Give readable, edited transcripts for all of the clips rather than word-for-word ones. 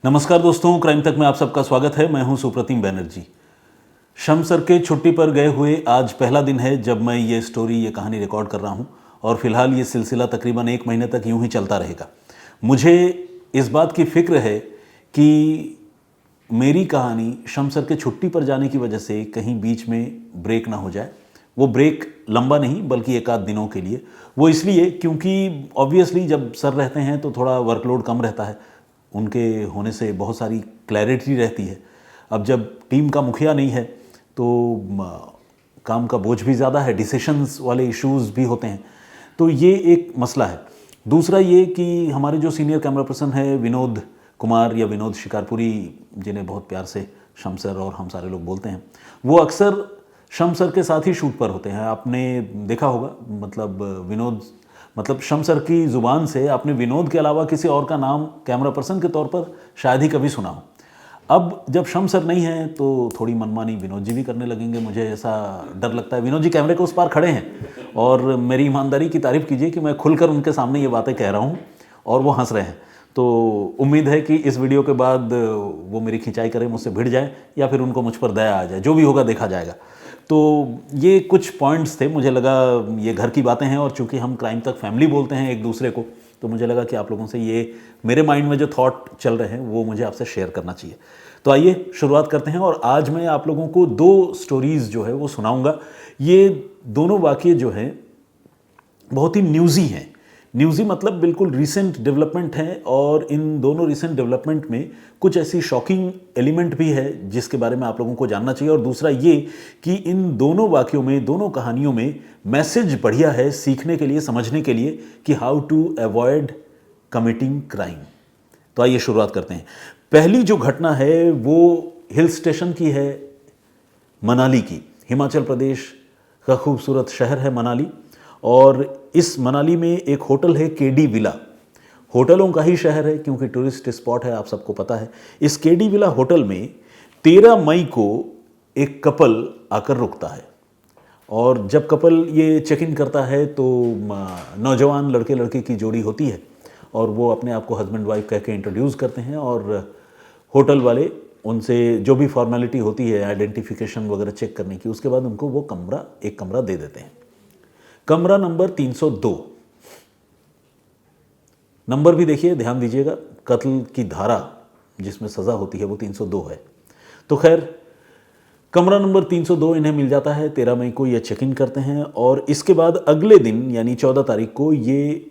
नमस्कार दोस्तों, क्राइम तक में आप सबका स्वागत है। मैं हूं सुप्रतिम बैनर्जी। शम सर के छुट्टी पर गए हुए आज पहला दिन है जब मैं ये कहानी रिकॉर्ड कर रहा हूं और फिलहाल ये सिलसिला तकरीबन 1 महीने तक यूं ही चलता रहेगा। मुझे इस बात की फिक्र है कि मेरी कहानी शम सर के छुट्टी पर जाने की वजह से कहीं बीच में ब्रेक ना हो जाए। वो ब्रेक लंबा नहीं बल्कि 1 आध दिनों के लिए। वो इसलिए क्योंकि ऑब्वियसली जब सर रहते हैं तो थोड़ा वर्कलोड कम रहता है, उनके होने से बहुत सारी क्लैरिटी रहती है। अब जब टीम का मुखिया नहीं है तो काम का बोझ भी ज़्यादा है, डिसीशंस वाले इश्यूज़ भी होते हैं, तो ये एक मसला है। दूसरा ये कि हमारे जो सीनियर कैमरा पर्सन है विनोद कुमार या विनोद शिकारपुरी, जिन्हें बहुत प्यार से शम सर और हम सारे लोग बोलते हैं, वो अक्सर शम सर के साथ ही शूट पर होते हैं। आपने देखा होगा, मतलब शम सर की ज़ुबान से आपने विनोद के अलावा किसी और का नाम कैमरा पर्सन के तौर पर शायद ही कभी सुना हो। अब जब शम सर नहीं हैं तो थोड़ी मनमानी विनोद जी भी करने लगेंगे, मुझे ऐसा डर लगता है। विनोद जी कैमरे के उस पार खड़े हैं और मेरी ईमानदारी की तारीफ़ कीजिए कि मैं खुलकर उनके सामने ये बातें कह रहा हूँ और वो हंस रहे हैं। तो उम्मीद है कि इस वीडियो के बाद वो मेरी खिंचाई करें, मुझसे भिड़ जाए या फिर उनको मुझ पर दया आ जाए, जो भी होगा देखा जाएगा। तो ये कुछ पॉइंट्स थे, मुझे लगा ये घर की बातें हैं और चूंकि हम क्राइम तक फैमिली बोलते हैं एक दूसरे को, तो मुझे लगा कि आप लोगों से ये मेरे माइंड में जो थॉट चल रहे हैं वो मुझे आपसे शेयर करना चाहिए। तो आइए शुरुआत करते हैं। और आज मैं आप लोगों को 2 स्टोरीज़ जो है वो सुनाऊंगा। ये दोनों वाक़ये जो हैं बहुत ही न्यूज़ी हैं। न्यूज़ी मतलब बिल्कुल रिसेंट डेवलपमेंट है और इन दोनों रिसेंट डेवलपमेंट में कुछ ऐसी शॉकिंग एलिमेंट भी है जिसके बारे में आप लोगों को जानना चाहिए। और दूसरा ये कि इन दोनों वाक्यों में, दोनों कहानियों में मैसेज बढ़िया है सीखने के लिए, समझने के लिए कि how to avoid committing crime. तो आइए शुरुआत करते हैं। पहली जो घटना है वो हिल स्टेशन की है, मनाली की। हिमाचल प्रदेश का खूबसूरत शहर है मनाली और इस मनाली में एक होटल है केडी विला। होटलों का ही शहर है क्योंकि टूरिस्ट स्पॉट है, आप सबको पता है। इस केडी विला होटल में 13 मई को एक कपल आकर रुकता है और जब कपल ये चेक इन करता है तो नौजवान लड़के लड़के की जोड़ी होती है और वो अपने आप को हस्बैंड वाइफ कह के इंट्रोड्यूस करते हैं और होटल वाले उनसे जो भी फॉर्मेलिटी होती है आइडेंटिफिकेशन वगैरह चेक करने की, उसके बाद उनको वो एक कमरा दे देते हैं। कमरा नंबर 302। नंबर भी देखिए, ध्यान दीजिएगा, कत्ल की धारा जिसमें सज़ा होती है वो 302 है। तो खैर कमरा नंबर 302 इन्हें मिल जाता है। 13 मई को ये चेक इन करते हैं और इसके बाद अगले दिन यानी 14 तारीख को ये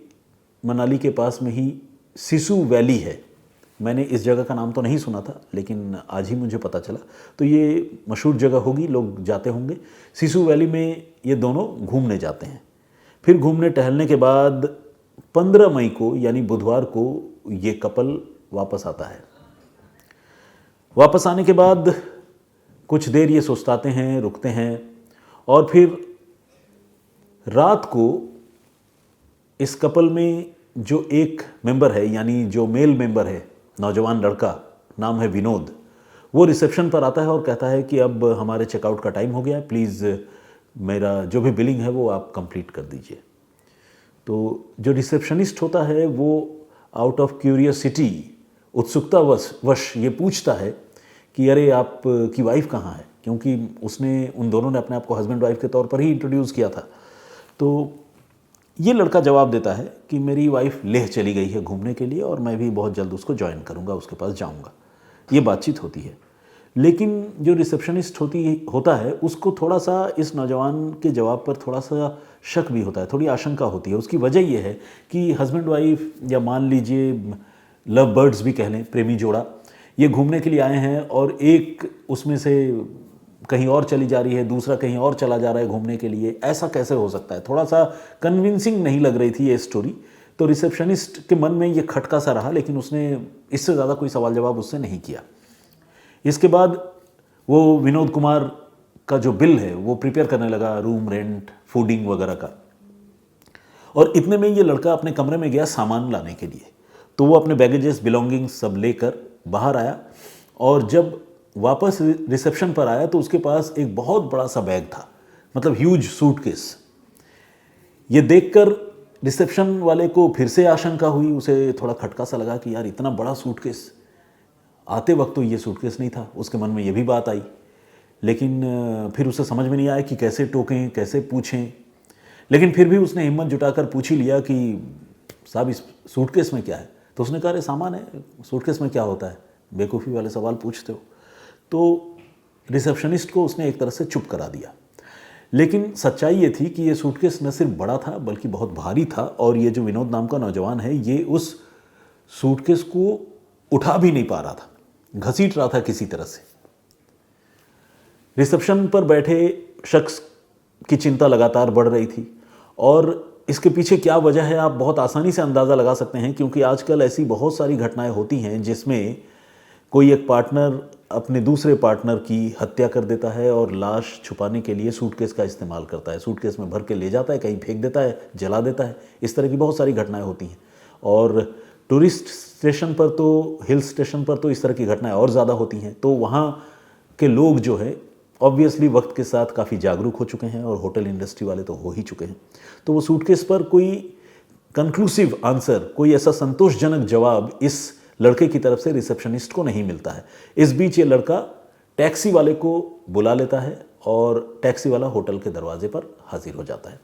मनाली के पास में ही सिसु वैली है। मैंने इस जगह का नाम तो नहीं सुना था लेकिन आज ही मुझे पता चला, तो ये मशहूर जगह होगी, लोग जाते होंगे। सिसु वैली में ये दोनों घूमने जाते हैं। फिर घूमने टहलने के बाद 15 मई को यानी बुधवार को ये कपल वापस आता है। वापस आने के बाद कुछ देर ये सुस्ताते हैं, रुकते हैं और फिर रात को इस कपल में जो एक मेंबर है यानी जो मेल मेंबर है, नौजवान लड़का, नाम है विनोद, वो रिसेप्शन पर आता है और कहता है कि अब हमारे चेकआउट का टाइम हो गया है, प्लीज़ मेरा जो भी बिलिंग है वो आप कंप्लीट कर दीजिए। तो जो रिसेप्शनिस्ट होता है वो आउट ऑफ क्यूरियोसिटी, उत्सुकता वश ये पूछता है कि अरे आप की वाइफ कहाँ है, क्योंकि उन दोनों ने अपने आप को हस्बैंड वाइफ के तौर पर ही इंट्रोड्यूस किया था। तो ये लड़का जवाब देता है कि मेरी वाइफ लेह चली गई है घूमने के लिए और मैं भी बहुत जल्द उसको ज्वाइन करूँगा, उसके पास जाऊँगा। ये बातचीत होती है, लेकिन जो रिसेप्शनिस्ट होता है उसको थोड़ा सा इस नौजवान के जवाब पर थोड़ा सा शक भी होता है, थोड़ी आशंका होती है। उसकी वजह ये है कि हस्बैंड वाइफ या मान लीजिए लव बर्ड्स भी कह लें, प्रेमी जोड़ा, ये घूमने के लिए आए हैं और एक उसमें से कहीं और चली जा रही है, दूसरा कहीं और चला जा रहा है घूमने के लिए। ऐसा कैसे हो सकता है? थोड़ा सा कन्विंसिंग नहीं लग रही थी ये स्टोरी। तो रिसेप्शनिस्ट के मन में ये खटका सा रहा, लेकिन उसने इससे ज़्यादा कोई सवाल जवाब उससे नहीं किया। इसके बाद वो विनोद कुमार का जो बिल है वो प्रिपेयर करने लगा, रूम रेंट, फूडिंग वगैरह का। और इतने में ये लड़का अपने कमरे में गया सामान लाने के लिए। तो वो अपने बैगेजेस, बिलोंगिंग्स सब लेकर बाहर आया और जब वापस रिसेप्शन पर आया तो उसके पास एक बहुत बड़ा सा बैग था, मतलब ह्यूज सूटकेस। ये देखकर रिसेप्शन वाले को फिर से आशंका हुई, उसे थोड़ा खटका सा लगा कि यार इतना बड़ा सूटकेस आते वक्त तो ये सूटकेस नहीं था। उसके मन में ये भी बात आई, लेकिन फिर उसे समझ में नहीं आया कि कैसे टोकें, कैसे पूछें। लेकिन फिर भी उसने हिम्मत जुटाकर पूछ ही लिया कि साहब इस सूटकेस में क्या है। तो उसने कहा अरे सामान है, सूटकेस में क्या होता है, बेवकूफ़ी वाले सवाल पूछते हो। तो रिसेप्शनिस्ट को उसने एक तरह से चुप करा दिया। लेकिन सच्चाई ये थी कि ये सूटकेस न सिर्फ बड़ा था बल्कि बहुत भारी था, और ये जो विनोद नाम का नौजवान है ये उस सूटकेस को उठा भी नहीं पा रहा था, घसीट रहा था किसी तरह से। रिसेप्शन पर बैठे शख्स की चिंता लगातार बढ़ रही थी, और इसके पीछे क्या वजह है आप बहुत आसानी से अंदाज़ा लगा सकते हैं, क्योंकि आजकल ऐसी बहुत सारी घटनाएं होती हैं जिसमें कोई एक पार्टनर अपने दूसरे पार्टनर की हत्या कर देता है और लाश छुपाने के लिए सूटकेस का इस्तेमाल करता है। सूटकेस में भर के ले जाता है, कहीं फेंक देता है, जला देता है। इस तरह की बहुत सारी घटनाएं होती हैं, और टूरिस्ट स्टेशन पर तो, हिल स्टेशन पर तो इस तरह की घटनाएं और ज़्यादा होती हैं। तो वहाँ के लोग जो है ऑब्वियसली वक्त के साथ काफ़ी जागरूक हो चुके हैं, और होटल इंडस्ट्री वाले तो हो ही चुके हैं। तो वो सूटकेस पर कोई कंक्लूसिव आंसर, कोई ऐसा संतोषजनक जवाब इस लड़के की तरफ से रिसेप्शनिस्ट को नहीं मिलता है। इस बीच ये लड़का टैक्सी वाले को बुला लेता है, और टैक्सी वाला होटल के दरवाजे पर हाजिर हो जाता है।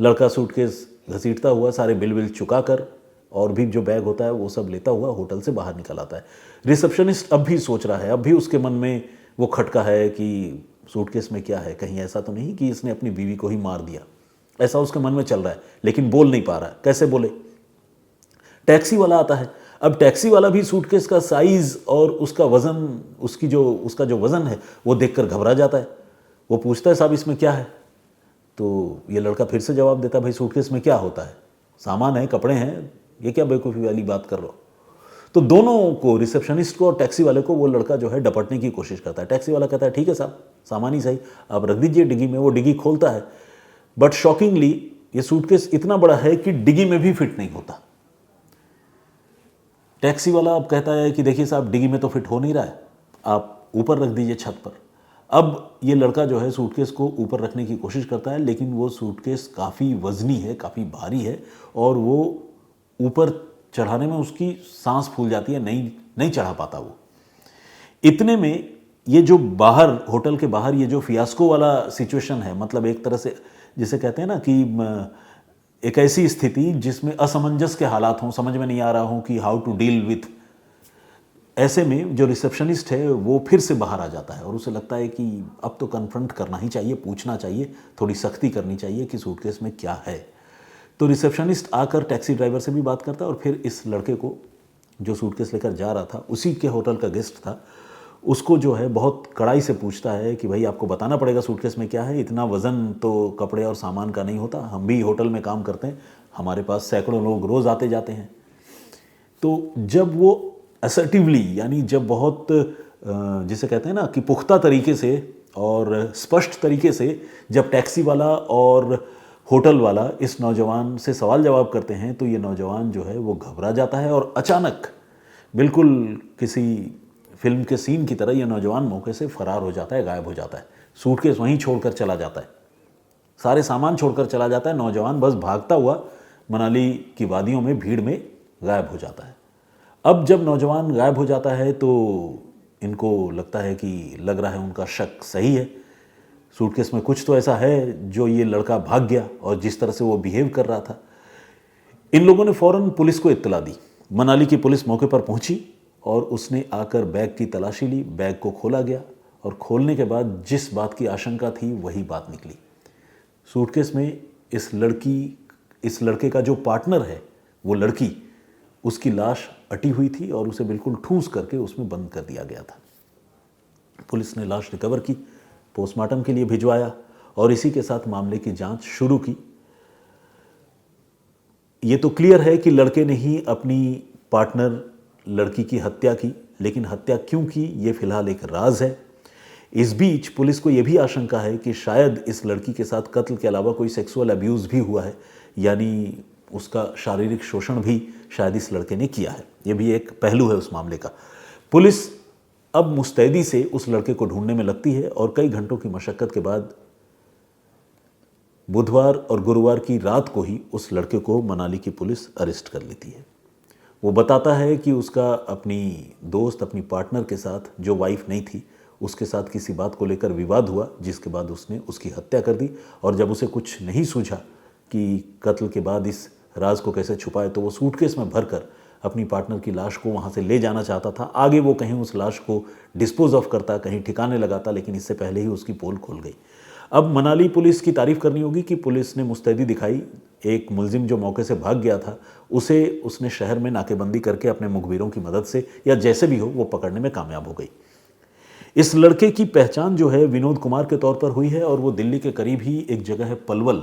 लड़का सूटकेस घसीटता हुआ, सारे बिल विल चुका कर, और भी जो बैग होता है वो सब लेता हुआ होटल से बाहर निकल आता है। रिसेप्शनिस्ट अब भी सोच रहा है, अब भी उसके मन में वो खटका है कि सूटकेस में क्या है, कहीं ऐसा तो नहीं कि इसने अपनी बीवी को ही मार दिया। ऐसा उसके मन में चल रहा है, लेकिन बोल नहीं पा रहा है। कैसे बोले? टैक्सी वाला आता है। अब टैक्सी वाला भी सूटकेस का साइज और उसका वज़न, उसका जो वज़न है वो देखकर घबरा जाता है। वो पूछता है साहब इसमें क्या है? तो ये लड़का फिर से जवाब देता है भाई सूटकेस में क्या होता है, सामान है, कपड़े हैं, ये क्या बेवकूफ़ी वाली बात कर रहे हो। तो दोनों को, रिसेप्शनिस्ट को और टैक्सी वाले को, वो लड़का जो है डपटने की कोशिश करता है। टैक्सी वाला कहता है ठीक है साहब, सामान ही सही, आप रख दीजिए डिग्गी में। वो डिग्गी खोलता है, बट शॉकिंगली ये सूटकेस इतना बड़ा है कि डिग्गी में भी फिट नहीं होता। टैक्सी वाला अब कहता है कि देखिए साहब डिग्गी में तो फिट हो नहीं रहा है, आप ऊपर रख दीजिए छत पर। अब ये लड़का जो है सूटकेस को ऊपर रखने की कोशिश करता है, लेकिन वो सूटकेस काफ़ी वजनी है, काफ़ी भारी है, और वो ऊपर चढ़ाने में उसकी सांस फूल जाती है, नहीं चढ़ा पाता वो। इतने में ये जो बाहर, होटल के बाहर ये जो फियास्को वाला सिचुएशन है, मतलब एक तरह से जिसे कहते हैं ना कि एक ऐसी स्थिति जिसमें असमंजस के हालात हों, समझ में नहीं आ रहा हो कि हाउ टू डील विथ, ऐसे में जो रिसेप्शनिस्ट है वो फिर से बाहर आ जाता है, और उसे लगता है कि अब तो कन्फ्रंट करना ही चाहिए, पूछना चाहिए, थोड़ी सख्ती करनी चाहिए कि सूटकेस में क्या है। तो रिसेप्शनिस्ट आकर टैक्सी ड्राइवर से भी बात करता है, और फिर इस लड़के को जो सूटकेस लेकर जा रहा था, उसी के होटल का गेस्ट था, उसको जो है बहुत कड़ाई से पूछता है कि भाई आपको बताना पड़ेगा सूटकेस में क्या है, इतना वज़न तो कपड़े और सामान का नहीं होता, हम भी होटल में काम करते हैं, हमारे पास सैकड़ों लोग रोज़ आते जाते हैं। तो जब वो असर्टिवली, यानी जब बहुत जिसे कहते हैं ना कि पुख्ता तरीके से और स्पष्ट तरीके से जब टैक्सी वाला और होटल वाला इस नौजवान से सवाल जवाब करते हैं, तो ये नौजवान जो है वो घबरा जाता है, और अचानक बिल्कुल किसी फिल्म के सीन की तरह ये नौजवान मौके से फरार हो जाता है, गायब हो जाता है। सूटकेस वहीं छोड़कर चला जाता है, सारे सामान छोड़कर चला जाता है। नौजवान बस भागता हुआ मनाली की वादियों में भीड़ में गायब हो जाता है। अब जब नौजवान गायब हो जाता है तो इनको लगता है कि लग रहा है उनका शक सही है, सूटकेस में कुछ तो ऐसा है जो ये लड़का भाग गया, और जिस तरह से वो बिहेव कर रहा था। इन लोगों ने फ़ौरन पुलिस को इत्तला दी। मनाली की पुलिस मौके पर पहुंची, और उसने आकर बैग की तलाशी ली। बैग को खोला गया, और खोलने के बाद जिस बात की आशंका थी वही बात निकली। सूटकेस में इस लड़के का जो पार्टनर है, वो लड़की, उसकी लाश अटी हुई थी, और उसे बिल्कुल ठूंस करके उसमें बंद कर दिया गया था। पुलिस ने लाश रिकवर की, पोस्टमार्टम के लिए भिजवाया, और इसी के साथ मामले की जांच शुरू की। ये तो क्लियर है कि लड़के ने ही अपनी पार्टनर लड़की की हत्या की, लेकिन हत्या क्यों की ये फिलहाल एक राज है। इस बीच पुलिस को यह भी आशंका है कि शायद इस लड़की के साथ कत्ल के अलावा कोई सेक्सुअल अब्यूज़ भी हुआ है, यानी उसका शारीरिक शोषण भी शायद इस लड़के ने किया है। ये भी एक पहलू है उस मामले का। पुलिस अब मुस्तैदी से उस लड़के को ढूंढने में लगती है, और कई घंटों की मशक्कत के बाद बुधवार और गुरुवार की रात को ही उस लड़के को मनाली की पुलिस अरेस्ट कर लेती है। वो बताता है कि उसका अपनी दोस्त, अपनी पार्टनर के साथ, जो वाइफ नहीं थी, उसके साथ किसी बात को लेकर विवाद हुआ, जिसके बाद उसने उसकी हत्या कर दी। और जब उसे कुछ नहीं सूझा कि कत्ल के बाद इस राज को कैसे छुपाए, तो वो सूटकेस में भरकर अपनी पार्टनर की लाश को वहाँ से ले जाना चाहता था। आगे वो कहीं उस लाश को डिस्पोज ऑफ करता, कहीं ठिकाने लगाता, लेकिन इससे पहले ही उसकी पोल खुल गई। अब मनाली पुलिस की तारीफ करनी होगी कि पुलिस ने मुस्तैदी दिखाई। एक मुलजिम जो मौके से भाग गया था, उसे उसने शहर में नाकेबंदी करके अपने मुखबिरों की मदद से या जैसे भी हो वो पकड़ने में कामयाब हो गई। इस लड़के की पहचान जो है विनोद कुमार के तौर पर हुई है और वो दिल्ली के करीब ही एक जगह है पलवल,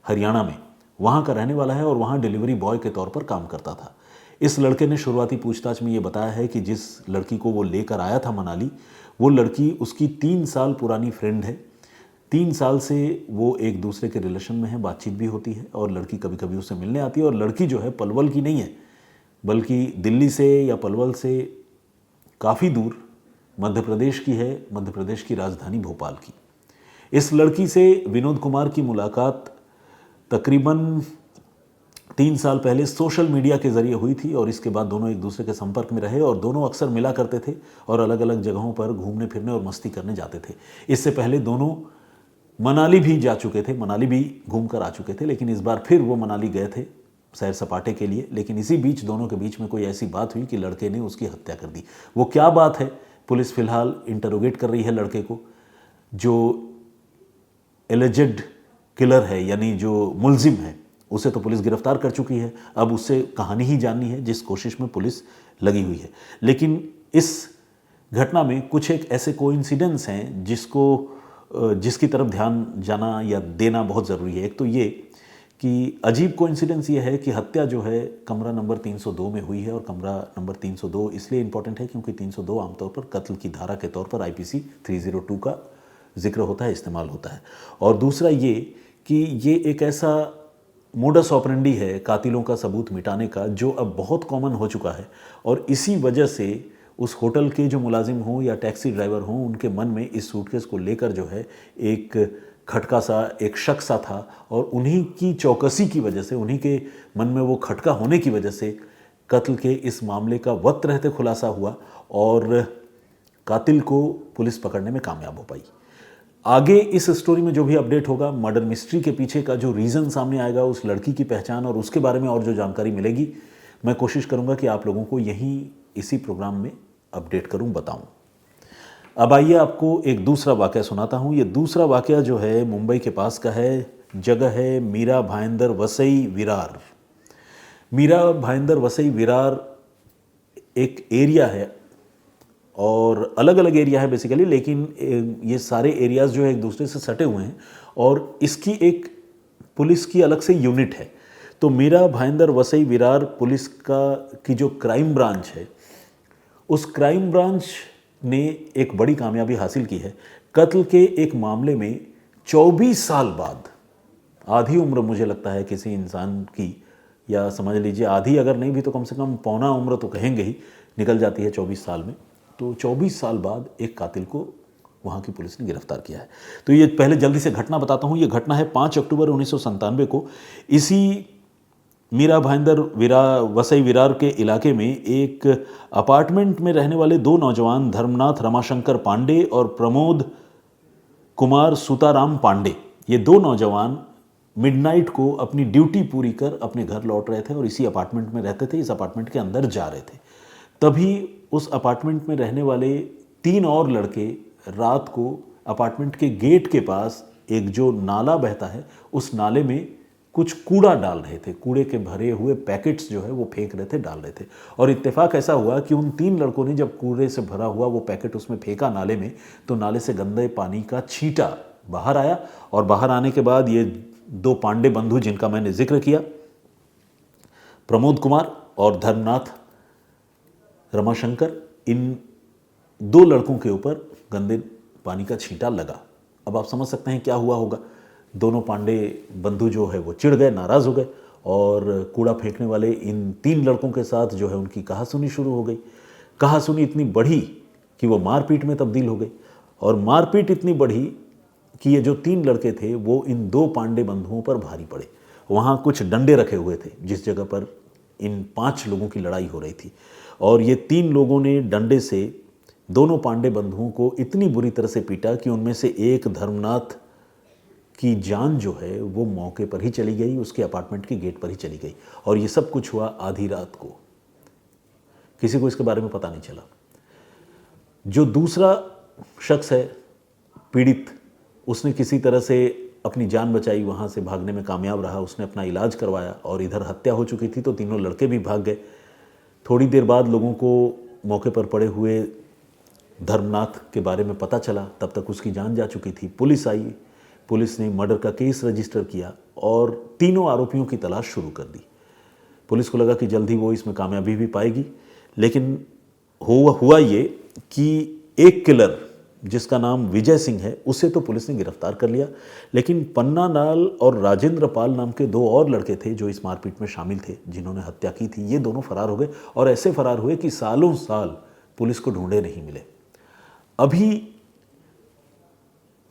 हरियाणा में, वहाँ का रहने वाला है और वहाँ डिलीवरी बॉय के तौर पर काम करता था। इस लड़के ने शुरुआती पूछताछ में ये बताया है कि जिस लड़की को वो लेकर आया था मनाली, वो लड़की उसकी 3 साल पुरानी फ्रेंड है। 3 साल से वो एक दूसरे के रिलेशन में है, बातचीत भी होती है और लड़की कभी कभी उससे मिलने आती है। और लड़की जो है पलवल की नहीं है, बल्कि दिल्ली से या पलवल से काफ़ी दूर मध्य प्रदेश की है, मध्य प्रदेश की राजधानी भोपाल की। इस लड़की से विनोद कुमार की मुलाकात तकरीबन 3 साल पहले सोशल मीडिया के ज़रिए हुई थी और इसके बाद दोनों एक दूसरे के संपर्क में रहे और दोनों अक्सर मिला करते थे और अलग अलग जगहों पर घूमने फिरने और मस्ती करने जाते थे। इससे पहले दोनों मनाली भी जा चुके थे, मनाली भी घूम कर आ चुके थे, लेकिन इस बार फिर वो मनाली गए थे सैर सपाटे के लिए। लेकिन इसी बीच दोनों के बीच में कोई ऐसी बात हुई कि लड़के ने उसकी हत्या कर दी। वो क्या बात है, पुलिस फिलहाल इंटरोगेट कर रही है लड़के को। जो एलिजेड किलर है, यानी जो मुलजिम है, उसे तो पुलिस गिरफ्तार कर चुकी है। अब उससे कहानी ही जाननी है, जिस कोशिश में पुलिस लगी हुई है। लेकिन इस घटना में कुछ एक ऐसे कोइंसिडेंस हैं जिसकी तरफ ध्यान जाना या देना बहुत ज़रूरी है। एक तो ये कि अजीब कोइंसिडेंस ये है कि हत्या जो है कमरा नंबर 302 में हुई है और कमरा नंबर 302 इसलिए इम्पॉर्टेंट है क्योंकि 302 आमतौर पर कत्ल की धारा के तौर पर IPC 302 का जिक्र होता है, इस्तेमाल होता है। और दूसरा ये कि ये एक ऐसा मोडस ऑपरेंडी है कातिलों का सबूत मिटाने का, जो अब बहुत कॉमन हो चुका है। और इसी वजह से उस होटल के जो मुलाजिम हों या टैक्सी ड्राइवर हों, उनके मन में इस सूटकेस को लेकर जो है एक खटका सा, एक शक सा था। और उन्हीं की चौकसी की वजह से, उन्हीं के मन में वो खटका होने की वजह से कत्ल के इस मामले का वक्त रहते खुलासा हुआ और कातिल को पुलिस पकड़ने में कामयाब हो पाई। आगे इस स्टोरी में जो भी अपडेट होगा, मर्डर मिस्ट्री के पीछे का जो रीज़न सामने आएगा, उस लड़की की पहचान और उसके बारे में और जो जानकारी मिलेगी, मैं कोशिश करूंगा कि आप लोगों को यहीं इसी प्रोग्राम में अपडेट करूं, बताऊं। अब आइए आपको एक दूसरा वाक़या सुनाता हूं। ये दूसरा वाक़या जो है मुंबई के पास का है। जगह है मीरा भाईंदर वसई विरार। मीरा भाईंदर वसई विरार एक एरिया है और अलग अलग एरिया है बेसिकली, लेकिन ये सारे एरियाज़ जो है एक दूसरे से सटे हुए हैं और इसकी एक पुलिस की अलग से यूनिट है। तो मीरा भाईंदर वसई विरार पुलिस की जो क्राइम ब्रांच है, उस क्राइम ब्रांच ने एक बड़ी कामयाबी हासिल की है। कत्ल के एक मामले में 24 साल बाद, आधी उम्र मुझे लगता है किसी इंसान की, या समझ लीजिए आधी अगर नहीं भी तो कम से कम पौना उम्र तो कहेंगे ही, निकल जाती है 24 साल में। तो 24 साल बाद एक कातिल को वहाँ की पुलिस ने गिरफ्तार किया है। तो ये पहले जल्दी से घटना बताता हूँ। ये घटना है 5 अक्टूबर 1997 को। इसी मीरा भाईंदर वसई विरार के इलाके में एक अपार्टमेंट में रहने वाले 2 नौजवान धर्मनाथ रमाशंकर पांडे और प्रमोद कुमार सुताराम पांडे, ये 2 नौजवान मिडनाइट को अपनी ड्यूटी पूरी कर अपने घर लौट रहे थे और इसी अपार्टमेंट में रहते थे, इस अपार्टमेंट के अंदर जा रहे थे। तभी उस अपार्टमेंट में रहने वाले 3 और लड़के रात को अपार्टमेंट के गेट के पास एक जो नाला बहता है, उस नाले में कुछ कूड़ा डाल रहे थे। कूड़े के भरे हुए पैकेट्स जो है वो फेंक रहे थे, डाल रहे थे। और इत्तेफाक ऐसा हुआ कि उन 3 लड़कों ने जब कूड़े से भरा हुआ वो पैकेट उसमें फेंका नाले में, तो नाले से गंदे पानी का छींटा बाहर आया। और बाहर आने के बाद ये 2 पांडे बंधु जिनका मैंने जिक्र किया, प्रमोद कुमार और धर्मनाथ रमाशंकर, इन 2 लड़कों के ऊपर गंदे पानी का छींटा लगा। अब आप समझ सकते हैं क्या हुआ होगा। दोनों पांडे बंधु जो है वो चिढ़ गए, नाराज़ हो गए और कूड़ा फेंकने वाले इन 3 लड़कों के साथ जो है उनकी कहासुनी शुरू हो गई। कहासुनी इतनी बढ़ी कि वो मारपीट में तब्दील हो गई और मारपीट इतनी बढ़ी कि ये जो 3 लड़के थे वो इन 2 पांडे बंधुओं पर भारी पड़े। वहाँ कुछ डंडे रखे हुए थे जिस जगह पर इन 5 लोगों की लड़ाई हो रही थी और ये 3 लोगों ने डंडे से दोनों पांडे बंधुओं को इतनी बुरी तरह से पीटा कि उनमें से एक धर्मनाथ की जान जो है वो मौके पर ही चली गई, उसके अपार्टमेंट के गेट पर ही चली गई। और ये सब कुछ हुआ आधी रात को, किसी को इसके बारे में पता नहीं चला। जो दूसरा शख्स है पीड़ित, उसने किसी तरह से अपनी जान बचाई, वहाँ से भागने में कामयाब रहा, उसने अपना इलाज करवाया और इधर हत्या हो चुकी थी तो तीनों लड़के भी भाग गए। थोड़ी देर बाद लोगों को मौके पर पड़े हुए धर्मनाथ के बारे में पता चला, तब तक उसकी जान जा चुकी थी। पुलिस आई, पुलिस ने मर्डर का केस रजिस्टर किया और तीनों आरोपियों की तलाश शुरू कर दी। पुलिस को लगा कि जल्द ही वो इसमें कामयाबी भी पाएगी, लेकिन हुआ ये कि एक किलर जिसका नाम विजय सिंह है उसे तो पुलिस ने गिरफ्तार कर लिया, लेकिन पन्ना लाल और राजेंद्र पाल नाम के 2 और लड़के थे जो इस मारपीट में शामिल थे, जिन्होंने हत्या की थी। ये दोनों फरार हो गए और ऐसे फरार हुए कि सालों साल पुलिस को ढूंढे नहीं मिले। अभी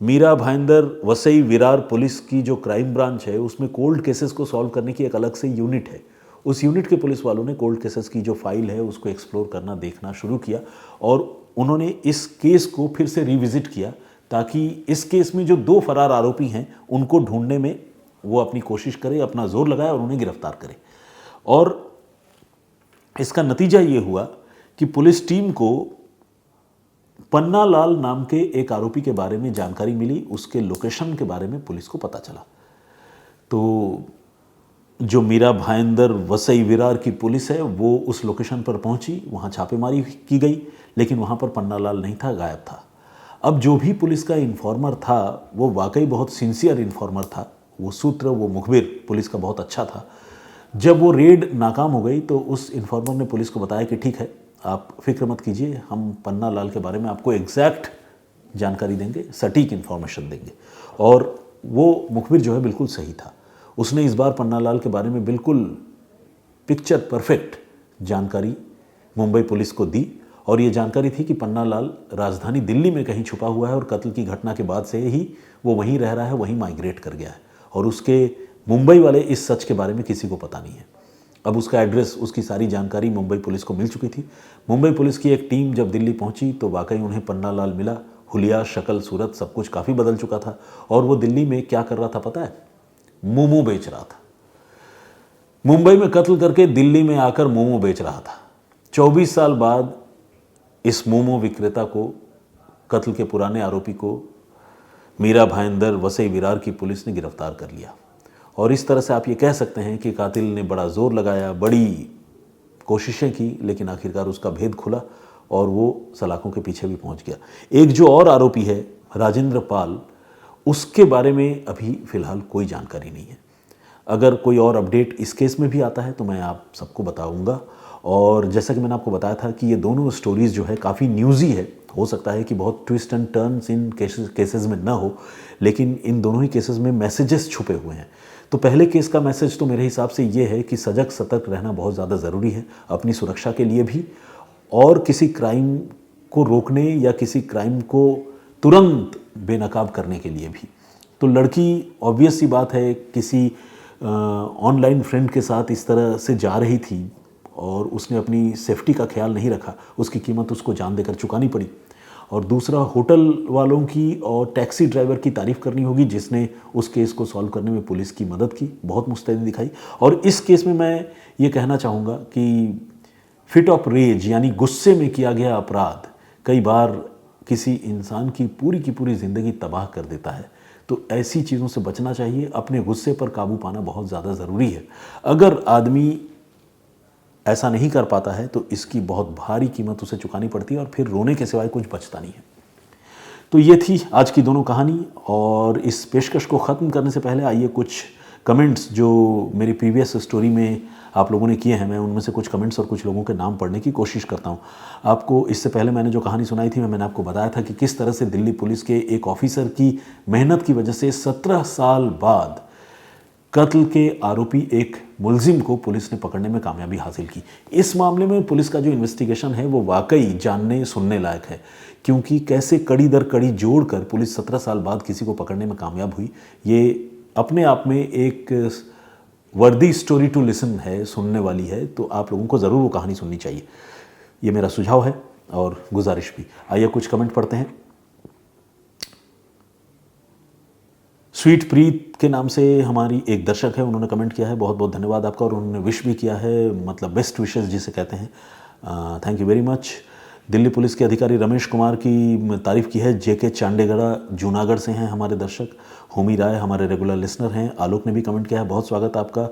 मीरा भाईंदर वसई विरार पुलिस की जो क्राइम ब्रांच है उसमें कोल्ड केसेस को सॉल्व करने की एक अलग से यूनिट है। उस यूनिट के पुलिस वालों ने कोल्ड केसेस की जो फाइल है उसको एक्सप्लोर करना, देखना शुरू किया और उन्होंने इस केस को फिर से रिविजिट किया ताकि इस केस में जो 2 फरार आरोपी हैं उनको ढूंढने में वो अपनी कोशिश करे, अपना जोर लगाए और उन्हें गिरफ्तार करे। और इसका नतीजा ये हुआ कि पुलिस टीम को पन्ना लाल नाम के एक आरोपी के बारे में जानकारी मिली, उसके लोकेशन के बारे में पुलिस को पता चला। तो जो मीरा भाईंदर वसई विरार की पुलिस है वो उस लोकेशन पर पहुंची, वहां छापेमारी की गई, लेकिन वहां पर पन्ना लाल नहीं था, गायब था। अब जो भी पुलिस का इन्फॉर्मर था वो वाकई बहुत सिंसियर इन्फॉर्मर था, वो सूत्र, वो मुखबिर पुलिस का बहुत अच्छा था। जब वो रेड नाकाम हो गई तो उस इन्फॉर्मर ने पुलिस को बताया कि ठीक है, आप फिक्र मत कीजिए, हम पन्ना लाल के बारे में आपको एग्जैक्ट जानकारी देंगे, सटीक इन्फॉर्मेशन देंगे। और वो मुखबिर जो है बिल्कुल सही था। उसने इस बार पन्ना लाल के बारे में बिल्कुल पिक्चर परफेक्ट जानकारी मुंबई पुलिस को दी और ये जानकारी थी कि पन्ना लाल राजधानी दिल्ली में कहीं छुपा हुआ है और कत्ल की घटना के बाद से ही वो वहीं रह रहा है, वहीं माइग्रेट कर गया है और उसके मुंबई वाले इस सच के बारे में किसी को पता नहीं है। अब उसका एड्रेस, उसकी सारी जानकारी मुंबई पुलिस को मिल चुकी थी। मुंबई पुलिस की एक टीम जब दिल्ली पहुंची तो वाकई उन्हें पन्ना लाल मिला। हुलिया, शक्ल, सूरत सब कुछ काफ़ी बदल चुका था और वो दिल्ली में क्या कर रहा था पता है? मोमो बेच रहा था। मुंबई में कत्ल करके दिल्ली में आकर मोमो बेच रहा था। 24 साल बाद इस मोमो विक्रेता को, कत्ल के पुराने आरोपी को मीरा भाईंदर वसई विरार की पुलिस ने गिरफ्तार कर लिया। और इस तरह से आप ये कह सकते हैं कि कातिल ने बड़ा जोर लगाया, बड़ी कोशिशें की, लेकिन आखिरकार उसका भेद खुला और वो सलाखों के पीछे भी पहुंच गया। एक जो और आरोपी है राजेंद्र पाल, उसके बारे में अभी फ़िलहाल कोई जानकारी नहीं है। अगर कोई और अपडेट इस केस में भी आता है तो मैं आप सबको बताऊंगा। और जैसा कि मैंने आपको बताया था कि ये दोनों स्टोरीज़ जो है काफ़ी न्यूज़ी है, हो सकता है कि बहुत twist and turns in cases में ना हो, लेकिन इन दोनों ही केसेस में मैसेजेस छुपे हुए हैं। तो पहले केस का मैसेज तो मेरे हिसाब से ये है कि सजग सतर्क रहना बहुत ज़्यादा ज़रूरी है, अपनी सुरक्षा के लिए भी और किसी क्राइम को रोकने या किसी क्राइम को तुरंत बेनकाब करने के लिए भी। तो लड़की, ऑब्वियस सी बात है, किसी ऑनलाइन फ्रेंड के साथ इस तरह से जा रही थी और उसने अपनी सेफ्टी का ख्याल नहीं रखा, उसकी कीमत उसको जान देकर चुकानी पड़ी। और दूसरा, होटल वालों की और टैक्सी ड्राइवर की तारीफ़ करनी होगी जिसने उस केस को सॉल्व करने में पुलिस की मदद की, बहुत मुस्तैदी दिखाई। और इस केस में मैं ये कहना चाहूँगा कि फिट ऑफ रेज यानी गुस्से में किया गया अपराध कई बार किसी इंसान की पूरी ज़िंदगी तबाह कर देता है। तो ऐसी चीज़ों से बचना चाहिए, अपने गुस्से पर काबू पाना बहुत ज़्यादा ज़रूरी है। अगर आदमी ऐसा नहीं कर पाता है तो इसकी बहुत भारी कीमत उसे चुकानी पड़ती है और फिर रोने के सिवाय कुछ बचता नहीं है। तो ये थी आज की दोनों कहानी। और इस पेशकश को ख़त्म करने से पहले आइए कुछ कमेंट्स जो मेरी प्रीवियस स्टोरी में आप लोगों ने किए हैं, मैं उनमें से कुछ कमेंट्स और कुछ लोगों के नाम पढ़ने की कोशिश करता हूं। आपको इससे पहले मैंने जो कहानी सुनाई थी, मैंने आपको बताया था कि किस तरह से दिल्ली पुलिस के एक ऑफिसर की मेहनत की वजह से 17 साल बाद कत्ल के आरोपी एक मुलजिम को पुलिस ने पकड़ने में कामयाबी हासिल की। इस मामले में पुलिस का जो इन्वेस्टिगेशन है वो वाकई जानने सुनने लायक है, क्योंकि कैसे कड़ी दर कड़ी जोड़कर पुलिस 17 साल बाद किसी को पकड़ने में कामयाब हुई, ये अपने आप में एक वर्दी स्टोरी टू लिसन है, सुनने वाली है, तो आप लोगों को ज़रूर वो कहानी सुननी चाहिए। ये मेरा सुझाव है और गुजारिश भी। आइए कुछ कमेंट पढ़ते हैं। स्वीट प्रीत के नाम से हमारी एक दर्शक है, उन्होंने कमेंट किया है, बहुत बहुत धन्यवाद आपका, और उन्होंने विश भी किया है, मतलब बेस्ट विशेस जिसे कहते हैं। Thank you very much. Delhi police के अधिकारी रमेश कुमार की तारीफ़ की है। जेके चांडेगड़ा जूनागढ़ से हैं हमारे दर्शक। होमी राय हमारे रेगुलर लिसनर हैं। आलोक ने भी कमेंट किया है, बहुत स्वागत आपका।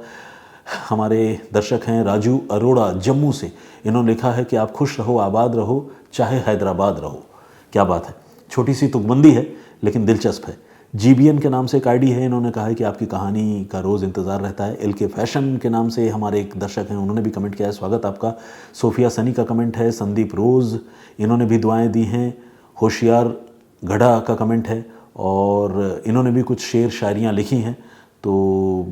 हमारे दर्शक हैं राजू अरोड़ा जम्मू से, इन्होंने लिखा है कि आप खुश रहो, आबाद रहो, चाहे हैदराबाद रहो। क्या बात है, छोटी सी तुकबंदी है लेकिन दिलचस्प है। जीबीएन के नाम से एक आईडी है, इन्होंने कहा है कि आपकी कहानी का रोज़ इंतज़ार रहता है। एलके फैशन के नाम से हमारे एक दर्शक हैं, उन्होंने भी कमेंट किया है, स्वागत आपका। सोफिया सनी का कमेंट है। संदीप रोज़, इन्होंने भी दुआएं दी हैं। होशियार गढ़ा का कमेंट है और इन्होंने भी कुछ शेर शायरियाँ लिखी हैं, तो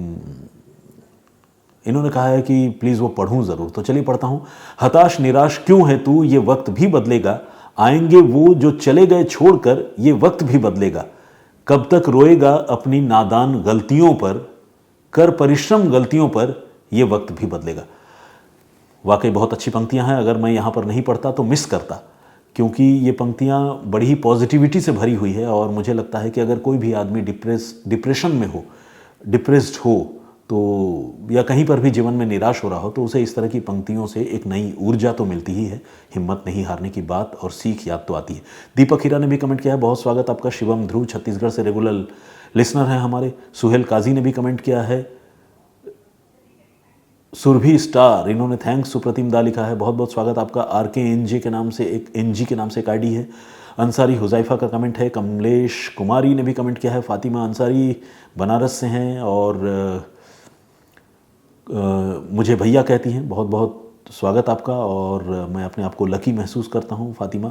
इन्होंने कहा है कि प्लीज़ वो पढ़ूं ज़रूर, तो चलिए पढ़ता हूँ। हताश निराश क्यों है तू, ये वक्त भी बदलेगा, आएंगे वो जो चले गए छोड़कर, ये वक्त भी बदलेगा। कब तक रोएगा अपनी नादान गलतियों पर, कर परिश्रम गलतियों पर, ये वक्त भी बदलेगा। वाकई बहुत अच्छी पंक्तियां हैं, अगर मैं यहाँ पर नहीं पढ़ता तो मिस करता, क्योंकि ये पंक्तियाँ बड़ी ही पॉजिटिविटी से भरी हुई है। और मुझे लगता है कि अगर कोई भी आदमी डिप्रेशन में हो, डिप्रेस्ड हो, तो या कहीं पर भी जीवन में निराश हो रहा हो, तो उसे इस तरह की पंक्तियों से एक नई ऊर्जा तो मिलती ही है, हिम्मत नहीं हारने की बात और सीख याद तो आती है। दीपक हीरा ने भी कमेंट किया है, बहुत स्वागत आपका। शिवम ध्रुव छत्तीसगढ़ से रेगुलर लिसनर हैं हमारे। सुहेल काजी ने भी कमेंट किया है। सुरभि स्टार, इन्होंने थैंक्स सुप्रतिम दा लिखा है, बहुत बहुत स्वागत आपका। RKNG के नाम से एक आईडी है। अंसारी हुजैफा का कमेंट है। कमलेश कुमारी ने भी कमेंट किया है। फातिमा अंसारी बनारस से हैं और मुझे भैया कहती हैं, बहुत बहुत स्वागत आपका, और मैं अपने आप को लकी महसूस करता हूं फातिमा।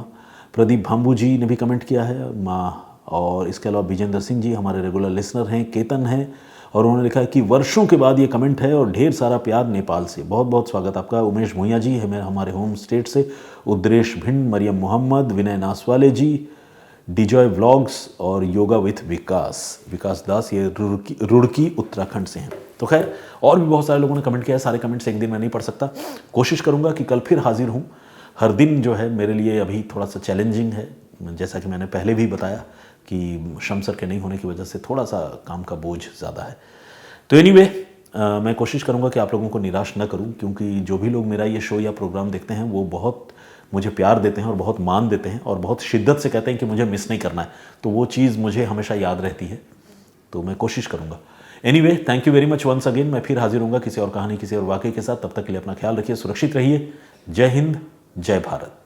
प्रदीप भाम्बू जी ने भी कमेंट किया है माँ, और इसके अलावा विजेंद्र सिंह जी हमारे रेगुलर लिसनर हैं। केतन है और उन्होंने लिखा है कि वर्षों के बाद ये कमेंट है और ढेर सारा प्यार नेपाल से, बहुत बहुत स्वागत आपका। उमेश भूंया जी है हमारे होम स्टेट से। उद्रेश भिंड, मरियम मोहम्मद, विनय नासवाले जी, डिजॉय व्लॉग्स और योगा विथ विकास दास, ये रुड़की उत्तराखंड से हैं। तो खैर और भी बहुत सारे लोगों ने कमेंट किया है, सारे कमेंट्स एक दिन में नहीं पढ़ सकता, कोशिश करूंगा कि कल फिर हाजिर हूं। हर दिन जो है मेरे लिए अभी थोड़ा सा चैलेंजिंग है, जैसा कि मैंने पहले भी बताया कि शमसर के नहीं होने की वजह से थोड़ा सा काम का बोझ ज़्यादा है। तो एनीवे मैं कोशिश करूंगा कि आप लोगों को निराश न करूं, क्योंकि जो भी लोग मेरा ये शो या प्रोग्राम देखते हैं वो बहुत मुझे प्यार देते हैं और बहुत मान देते हैं और बहुत शिद्दत से कहते हैं कि मुझे मिस नहीं करना है, तो वो चीज़ मुझे हमेशा याद रहती है, तो मैं कोशिश करूंगा। Anyway thank you very much once again. मैं फिर हाजिर होऊंगा किसी और कहानी, किसी और वाकई के साथ। तब तक के लिए अपना ख्याल रखिए, सुरक्षित रहिए। जय हिंद, जय भारत।